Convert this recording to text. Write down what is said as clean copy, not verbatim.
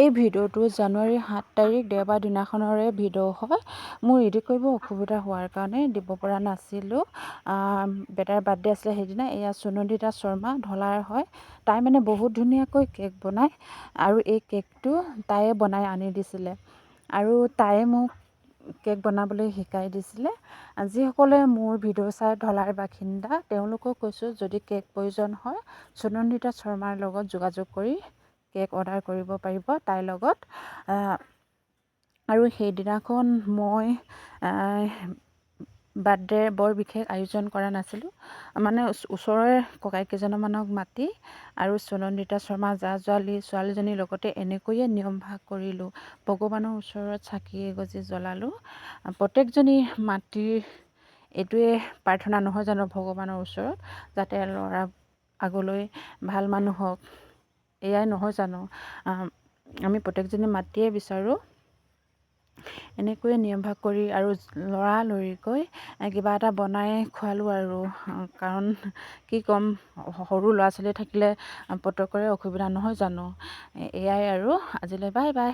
এই ভিডিঅ'টো জানুৱাৰী 7 তাৰিখ দেওবাৰ দিনাখনৰে ভিডিঅ' হয়। মোৰ এডিট কৰিব অসুবিধা হোৱাৰ কাৰণে দিব পৰা নাছিলোঁ। বেটাৰ বাৰ্থডে আছিলে সেইদিনা। এয়া সুনন্দিতা শৰ্মা ঢলাৰ হয়। তাই মানে বহুত ধুনীয়াকৈ কেক বনায় আৰু এই কেকটো তাইয়ে বনাই আনি দিছিলে আৰু তাইয়ে মোক কেক বনাবলৈ শিকাই দিছিলে। যিসকলে মোৰ ভিডিঅ' চাই ঢলাৰ বাসিন্দা তেওঁলোকক কৈছোঁ, যদি কেক প্ৰয়োজন হয় সুনন্দিতা শৰ্মাৰ লগত যোগাযোগ কৰি কেক অৰ্ডাৰ কৰিব পাৰিব তাইৰ লগত। আৰু সেইদিনাখন মই বাৰ্থডে বৰ বিশেষ আয়োজন কৰা নাছিলোঁ। মানে ওচৰৰে ককাইকেইজনমানক মাতি আৰু সুনন্দিতা শৰ্মা ছোৱালীজনীৰ লগতে এনেকৈয়ে নিয়ম ভাগ কৰিলোঁ। ভগৱানৰ ওচৰত চাকি এগছি জ্বলালোঁ। প্ৰত্যেকজনী মাতৃৰ এইটোৱে প্ৰাৰ্থনা নহয় জানো ভগৱানৰ ওচৰত, যাতে ল'ৰা আগলৈ ভাল মানুহ হওক, এয়াই নহয় জানো। আমি প্ৰত্যেকজনী মাতৃয়ে বিচাৰোঁ। এনেকৈয়ে নিয়ম ভাগ কৰি আৰু লৰালৰিকৈ কিবা এটা বনাই খোৱালোঁ আৰু, কাৰণ কি ক'ম, সৰু ল'ৰা ছোৱালী থাকিলে পটকৰে অসুবিধা নহয় জানো। এয়াই আৰু আজিলৈ বাই বাই।